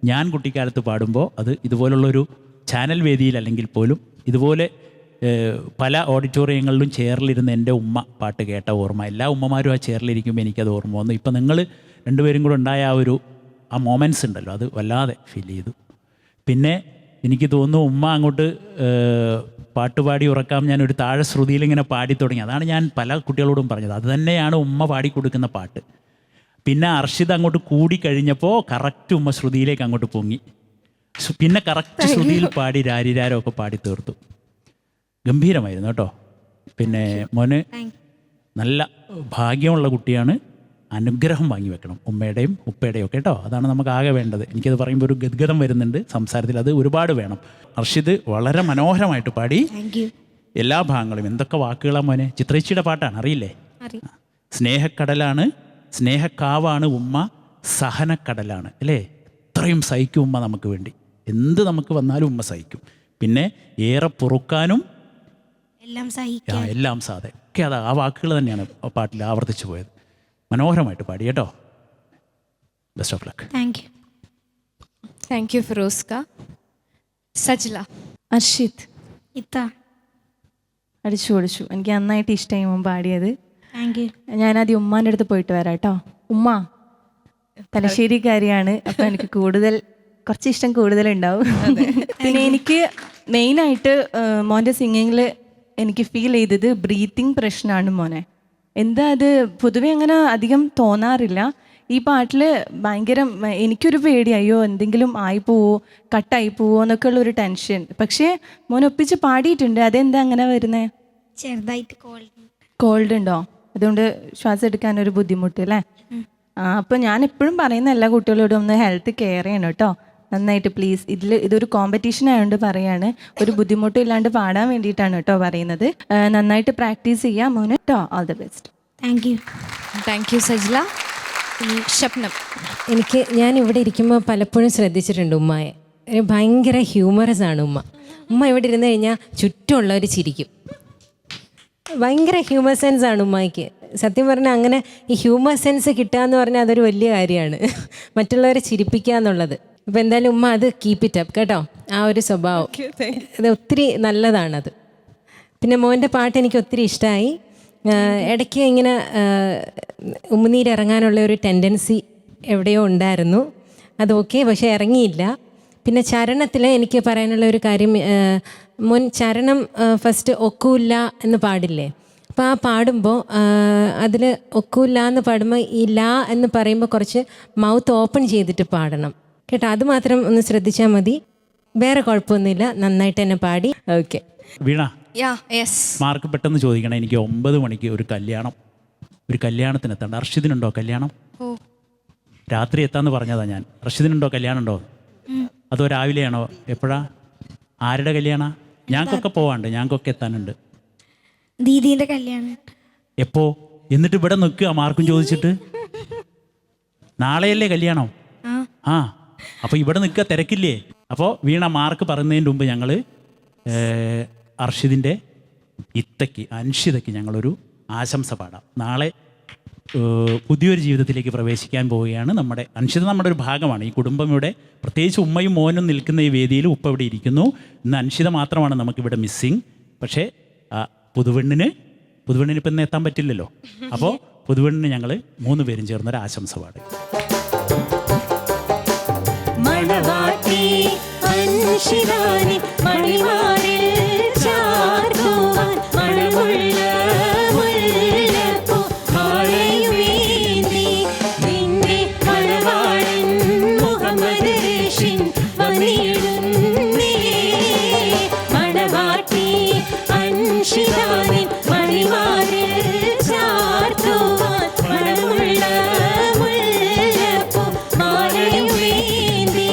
ഞാൻ കുട്ടിക്കാലത്ത് പാടുമ്പോൾ അത് ഇതുപോലുള്ളൊരു ചാനൽ വേദിയിൽ അല്ലെങ്കിൽ പോലും ഇതുപോലെ പല ഓഡിറ്റോറിയങ്ങളിലും ചെയറിലിരുന്ന് എൻ്റെ ഉമ്മ പാട്ട് കേട്ട ഓർമ്മ. എല്ലാ ഉമ്മമാരും ആ ചെയറിലിരിക്കുമ്പോൾ എനിക്കത് ഓർമ്മ വന്നു. ഇപ്പം നിങ്ങൾ രണ്ടുപേരും കൂടെ ഉണ്ടായ ആ മൊമെൻറ്റ്സ് ഉണ്ടല്ലോ, അത് വല്ലാതെ ഫീൽ ചെയ്തു. പിന്നെ എനിക്ക് തോന്നുന്നു ഉമ്മ അങ്ങോട്ട് പാട്ടുപാടി ഉറക്കാം ഞാനൊരു താഴെ ശ്രുതിയിൽ ഇങ്ങനെ പാടി തുടങ്ങി. അതാണ് ഞാൻ പല കുട്ടികളോടും പറഞ്ഞത്, അത് തന്നെയാണ് ഉമ്മ പാടിക്കൊടുക്കുന്ന പാട്ട്. പിന്നെ അർഷിത് അങ്ങോട്ട് കൂടിക്കഴിഞ്ഞപ്പോൾ കറക്റ്റ് ഉമ്മ ശ്രുതിയിലേക്ക് അങ്ങോട്ട് പൊങ്ങി, പിന്നെ കറക്റ്റ് ശ്രുതിയിൽ പാടി രാരിരാരോ ഒക്കെ പാടി തീർത്തു. ഗംഭീരമായിരുന്നു കേട്ടോ. പിന്നെ മോന് നല്ല ഭാഗ്യമുള്ള കുട്ടിയാണ്, അനുഗ്രഹം വാങ്ങി വെക്കണം ഉമ്മയുടെയും ഉപ്പയുടെയും ഒക്കെ കേട്ടോ. അതാണ് നമുക്ക് ആകെ വേണ്ടത്. എനിക്കത് പറയുമ്പോൾ ഒരു ഗദ്ഗതം വരുന്നുണ്ട് സംസാരത്തിൽ, അത് ഒരുപാട് വേണം. അർഷിത് വളരെ മനോഹരമായിട്ട് പാടി എല്ലാ ഭാഗങ്ങളും. എന്തൊക്കെ വാക്കുകളാണ് മോനെ. ചിത്രേച്ചിയുടെ പാട്ടാണ്, അറിയില്ലേ? സ്നേഹക്കടലാണ്, സ്നേഹക്കാവാണ് ഉമ്മ, സഹനക്കടലാണ് അല്ലേ. എത്രയും സഹിക്കും ഉമ്മ നമുക്ക് വേണ്ടി, എന്ത് നമുക്ക് വന്നാലും ഉമ്മ സഹിക്കും. പിന്നെ ഏറെ പൊറുക്കാനും എല്ലാം സാധെ ഒക്കെ അതാ ആ വാക്കുകൾ തന്നെയാണ് പാട്ടിൽ ആവർത്തിച്ചു പോയത്. മനോഹരമായിട്ട് പാടി കേട്ടോ. Best of luck. Thank you ഫിറോസ്ക. സജ്ല. അർഷിത് അടിച്ചു പൊളിച്ചു. എനിക്ക് നന്നായിട്ട് ഇഷ്ടമായി മുമ്പ് പാടിയത്. ഞാനാദ്യം ഉമ്മാൻ്റെ അടുത്ത് പോയിട്ട് വരാം കേട്ടോ. ഉമ്മ തലശ്ശേരിക്കാരിയാണ്, അപ്പം എനിക്ക് കുറച്ച് ഇഷ്ടം കൂടുതലുണ്ടാവും. പിന്നെ എനിക്ക് മെയിനായിട്ട് മോൻ്റെ സിംഗിങ്ങിൽ എനിക്ക് ഫീൽ ചെയ്തത് ബ്രീത്തിങ് പ്രശ്നമാണ് മോനെ. എന്താ അത് പൊതുവെ അങ്ങനെ അധികം തോന്നാറില്ല. ഈ പാട്ടിൽ ഭയങ്കര എനിക്കൊരു പേടി, അയ്യോ എന്തെങ്കിലും ആയിപ്പോവോ കട്ടായി പോവോ എന്നൊക്കെ ഉള്ളൊരു ടെൻഷൻ. പക്ഷേ മോൻ ഒപ്പിച്ച് പാടിയിട്ടുണ്ട്. അതെന്താ അങ്ങനെ വരുന്നത്? ചെറുതായിട്ട് കോൾഡ് ഉണ്ടോ? അതുകൊണ്ട് ശ്വാസം എടുക്കാൻ ഒരു ബുദ്ധിമുട്ട് അല്ലേ? അപ്പം ഞാൻ എപ്പോഴും പറയുന്ന എല്ലാ കുട്ടികളോടും ഒന്ന് ഹെൽത്ത് കെയർ ചെയ്യണം കേട്ടോ. നന്നായിട്ട് പ്ലീസ്. ഇതൊരു കോമ്പറ്റീഷൻ ആയതുകൊണ്ട് പറയാണ്, ഒരു ബുദ്ധിമുട്ടും ഇല്ലാണ്ട് പാടാൻ വേണ്ടിയിട്ടാണ് കേട്ടോ പറയുന്നത്. നന്നായിട്ട് പ്രാക്ടീസ് ചെയ്യാം മോന് കേട്ടോ. All the best. Thank U Sajila. Shabnam. ഞാൻ ഇവിടെ ഇരിക്കുമ്പോൾ പലപ്പോഴും ശ്രദ്ധിച്ചിട്ടുണ്ട് ഉമ്മയെ. ഭയങ്കര ഹ്യൂമറസ് ആണ് ഉമ്മ ഇവിടെ ഇരുന്ന് കഴിഞ്ഞാൽ ചുറ്റുമുള്ളവർ ചിരിക്കും. ഭയങ്കര ഹ്യൂമർ സെൻസ് ആണ് ഉമ്മയ്ക്ക്. സത്യം പറഞ്ഞാൽ അങ്ങനെ ഈ ഹ്യൂമർ സെൻസ് കിട്ടുക എന്ന് പറഞ്ഞാൽ അതൊരു വലിയ കാര്യമാണ്, മറ്റുള്ളവരെ ചിരിപ്പിക്കുക എന്നുള്ളത്. അപ്പോൾ എന്തായാലും ഉമ്മ അത് കീപ്പ് ഇറ്റ് അപ്പ് കേട്ടോ, ആ ഒരു സ്വഭാവം അത് ഒത്തിരി നല്ലതാണത്. പിന്നെ മോൻ്റെ പാട്ട് എനിക്ക് ഒത്തിരി ഇഷ്ടമായി. ഇടയ്ക്ക് ഇങ്ങനെ ഉമ്മനീരിറങ്ങാനുള്ള ഒരു ടെൻഡൻസി എവിടെയോ ഉണ്ടായിരുന്നു, അത് ഓക്കെ, പക്ഷേ ഇറങ്ങിയില്ല. പിന്നെ ചരണത്തിൽ എനിക്ക് പറയാനുള്ള ഒരു കാര്യം, മോൻ ചരണം ഫസ്റ്റ് ഒക്കൂല്ല എന്ന് പാടില്ലേ, അപ്പോൾ ആ പാടുമ്പോൾ അതിൽ ഒക്കൂല്ല എന്ന് പാടുമ്പോൾ ഈ ലാ എന്ന് പറയുമ്പോൾ കുറച്ച് മൗത്ത് ഓപ്പൺ ചെയ്തിട്ട് പാടണം കേട്ടോ. അത് മാത്രം ഒന്ന് ശ്രദ്ധിച്ചാൽ മതി, വേറെ കുഴപ്പമൊന്നുമില്ല. നന്നായിട്ട് തന്നെ പാടി. ഓക്കെ വീണ, യെസ്. മാർക്ക് പെട്ടെന്ന് ചോദിക്കണം. എനിക്ക് 9 മണിക്ക് ഒരു കല്യാണത്തിന് എത്തണ്ട. അർഷിദിനുണ്ടോ കല്യാണം? രാത്രി എത്താന്ന് പറഞ്ഞതാ ഞാൻ. അർഷിദിനുണ്ടോ കല്യാണം ഉണ്ടോ? അതോ രാവിലെയാണോ? എപ്പോഴാ? ആരുടെ കല്യാണ? ഞങ്ങൾക്കൊക്കെ പോവാണ്ട്, ഞങ്ങൾക്കൊക്കെ എത്താനുണ്ട്. ദീദീന്റെ കല്യാണം. എപ്പോ? എന്നിട്ട് ഇവിടെ നിൽക്കുക മാർക്കും ചോദിച്ചിട്ട്? നാളെയല്ലേ കല്യാണം? ആ, അപ്പോൾ ഇവിടെ നിൽക്കുക, തിരക്കില്ലേ? അപ്പോൾ വീണ മാർക്ക് പറയുന്നതിന് മുമ്പ് ഞങ്ങൾ അർഷിദിൻ്റെ ഇത്തയ്ക്ക് അൻഷിതയ്ക്ക് ഞങ്ങളൊരു ആശംസ പാടാം. നാളെ പുതിയൊരു ജീവിതത്തിലേക്ക് പ്രവേശിക്കാൻ പോവുകയാണ് നമ്മുടെ അൻഷിത. നമ്മുടെ ഒരു ഭാഗമാണ് ഈ കുടുംബം. ഇവിടെ പ്രത്യേകിച്ച് ഉമ്മയും മോനും നിൽക്കുന്ന ഈ വേദിയിൽ ഉപ്പ ഇവിടെ ഇരിക്കുന്നു. ഇന്ന് അൻഷിത മാത്രമാണ് നമുക്കിവിടെ മിസ്സിങ്. പക്ഷേ പുതുവെണ്ണിന് ഇപ്പം ഇന്ന് എത്താൻ പറ്റില്ലല്ലോ. അപ്പോൾ പുതുവെണ്ണിന് ഞങ്ങൾ 3 പേരും ചേർന്നൊരു ആശംസ പാടും. മണവാട്ടി അൻഷിതാനി മണിമാറിൽ ചാർത്തുവാൻ മണമുള്ള മുല്ലപ്പൂ മാലയുമേന്തി നിന്റെ മണവാളൻ മുഹമ്മദ് റഷീൻ വന്നിടുന്നേ. മണവാട്ടി അൻഷിതാനി മണിമാറിൽ ചാർത്തുവാൻ മണമുള്ള മുല്ലപ്പൂ മാലയുമേന്തി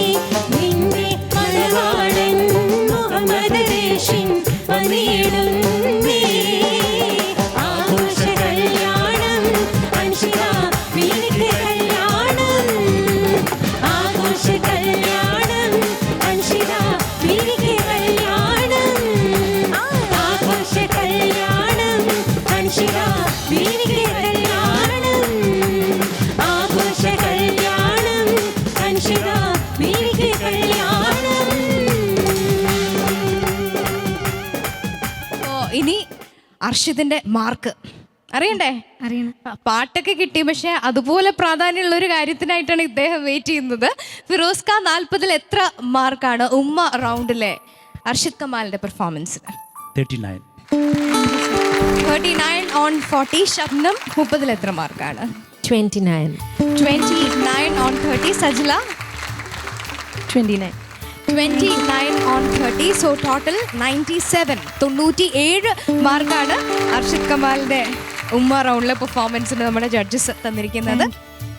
നിന്റെ മണവാളൻ മുഹമ്മദ് റഷീൻ വന്നിടുന്നേ. ആഘോഷ കല്യാണം അൻഷിത വീണിന്റെ കല്യാണം. ആഘോഷ കല്യാണം അൻഷിത വീണിന്റെ കല്യാണം. ആഘോഷ കല്യാണം അൻഷിത വീണിന്റെ കല്യാണം. ആഘോഷ കല്യാണം അൻഷിത വീണിന്റെ കല്യാണം. ഇനി അർഷിദിന്റെ മാർക്ക് അറിയണ്ടേ? അറിയണം. പാട്ടൊക്കെ കിട്ടി, പക്ഷെ അതുപോലെ പ്രാധാന്യമുള്ള ഒരു കാര്യത്തിനായിട്ടാണ് ഇദ്ദേഹം വെയിറ്റ് ചെയ്യുന്നത്. ഫിറോസ് ഖാൻ 40-ൽ എത്ര മാർക്കാണ് ഉമ്മ റൗണ്ടിലെ അർഷിദ് കമാലിന്റെ പെർഫോമൻസിന്? 39. 39 on 40. ഷബ്നം 30-ൽ എത്ര മാർക്കാണ്? 29. 29 on 30. Sajila 29. 29 on 30. So total 97. 97 മാർക്കാണ് അർഷിദ് കമാലിന്റെ ഉമ്മ റൗണ്ടിലെ പെർഫോമൻസിന് നമ്മുടെ ജഡ്ജസ് തന്നിരിക്കുന്നത്.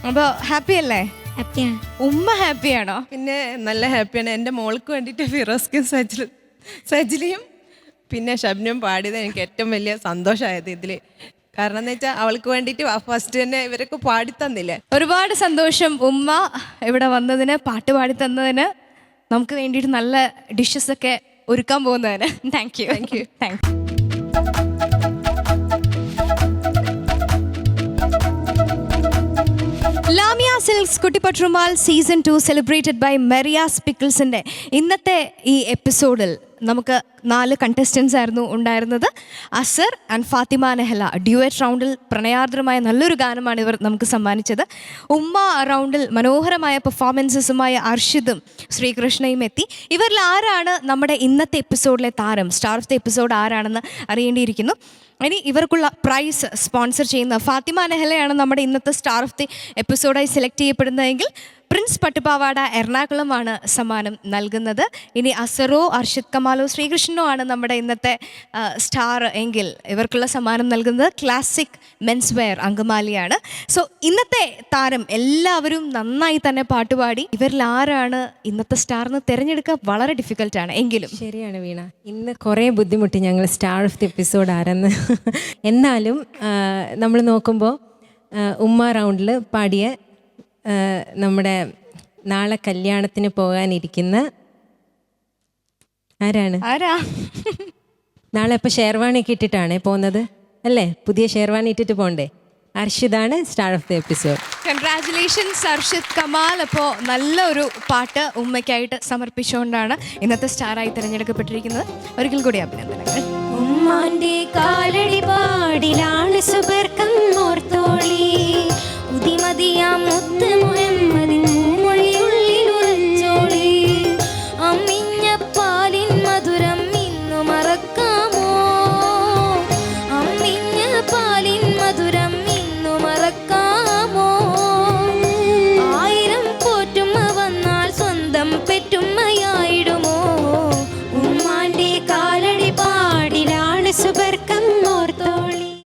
അപ്പോൾ ഹാപ്പി അല്ലേ? ഹാപ്പിയാണ്. ഉമ്മ ഹാപ്പിയാണോ? പിന്നെ നല്ല ഹാപ്പിയാണ്. എൻ്റെ മോൾക്ക് വേണ്ടിയിട്ട് ഫിറോസ്ക്കും സജിലയും പിന്നെ ഷബ്നയും പാടിയത് എനിക്ക് ഏറ്റവും വലിയ സന്തോഷമായത് ഇതിൽ. കാരണം എന്ന് വെച്ചാൽ അവൾക്ക് വേണ്ടിയിട്ട് ഫസ്റ്റ് തന്നെ ഇവരൊക്കെ പാടിത്തന്നില്ലേ. ഒരുപാട് സന്തോഷം ഉമ്മ ഇവിടെ വന്നതിന്, പാട്ട് പാടി തന്നതിന്, നമുക്ക് വേണ്ടിയിട്ട് നല്ല ഡിഷസ് ഒക്കെ ഒരുക്കാൻ പോകുന്നതിന്. Thank you. Lamiya Silks Kuttipattumal season 2 celebrated by Maria's പിക്കിൾസിൻ്റെ ഇന്നത്തെ ഈ എപ്പിസോഡിൽ നമുക്ക് 4 കണ്ടസ്റ്റൻസ് ആയിരുന്നു ഉണ്ടായിരുന്നത്. അസർ ആൻഡ് ഫാത്തിമ നെഹല ഡ്യുവറ്റ് റൗണ്ടിൽ പ്രണയാർദ്രമായ നല്ലൊരു ഗാനമാണ് ഇവർ നമുക്ക് സമ്മാനിച്ചത്. ഉമ്മ റൗണ്ടിൽ മനോഹരമായ പെർഫോമൻസസുമായ അർഷിദും ശ്രീകൃഷ്ണയും എത്തി. ഇവരിൽ ആരാണ് നമ്മുടെ ഇന്നത്തെ എപ്പിസോഡിലെ താരം, സ്റ്റാർ ഓഫ് ദ എപ്പിസോഡ് ആരാണെന്ന് അറിയേണ്ടിയിരിക്കുന്നു. ഇനി ഇവർക്കുള്ള പ്രൈസ് സ്പോൺസർ ചെയ്യുന്ന ഫാത്തിമ നെഹലയാണ് നമ്മുടെ ഇന്നത്തെ സ്റ്റാർ ഓഫ് ദി എപ്പിസോഡായി സെലക്ട് ചെയ്യപ്പെടുന്നതെങ്കിൽ പ്രിൻസ് പട്ടുപാവാട എറണാകുളമാണ് സമ്മാനം നൽകുന്നത്. ഇനി അസറോ, അർഷിദ് കമാലോ, ശ്രീകൃഷ്ണനോ ആണ് നമ്മുടെ ഇന്നത്തെ സ്റ്റാർ എങ്കിൽ ഇവർക്കുള്ള സമ്മാനം നൽകുന്നത് ക്ലാസിക് മെൻസ് വെയർ അങ്കമാലിയാണ്. സോ ഇന്നത്തെ താരം എല്ലാവരും നന്നായി തന്നെ പാട്ടുപാടി. ഇവരിൽ ആരാണ് ഇന്നത്തെ സ്റ്റാർ എന്ന് തിരഞ്ഞെടുക്കുക വളരെ ഡിഫിക്കൽട്ടാണ്. എങ്കിലും ശരിയാണ് വീണ, ഇന്ന് കുറേ ബുദ്ധിമുട്ടി ഞങ്ങൾ സ്റ്റാർ ഓഫ് ദി എപ്പിസോഡ് ആരെന്ന്. എന്നാലും നമ്മൾ നോക്കുമ്പോൾ ഉമ്മ റൗണ്ടിൽ പാടിയ നമ്മുടെ നാളെ കല്യാണത്തിന് പോകാനിരിക്കുന്ന ആരാ നാളെ ഇപ്പോൾ ഷെർവാണിയൊക്കെ ഇട്ടിട്ടാണ് പോകുന്നത് അല്ലേ? പുതിയ ഷെർവാണി ഇട്ടിട്ട് പോകണ്ടേ? അർഷിദാണ് star of the episode. Congratulations Arshid Kamal. അപ്പോൾ നല്ലൊരു പാട്ട് ഉമ്മയ്ക്കായിട്ട് സമർപ്പിച്ചുകൊണ്ടാണ് ഇന്നത്തെ സ്റ്റാറായി തിരഞ്ഞെടുക്കപ്പെട്ടിരിക്കുന്നത്. ഒരിക്കൽ കൂടി അഭിനന്ദനങ്ങൾ. ഉമ്മാന്റെ കാലടി പാടിലാണ് സുബർക്ക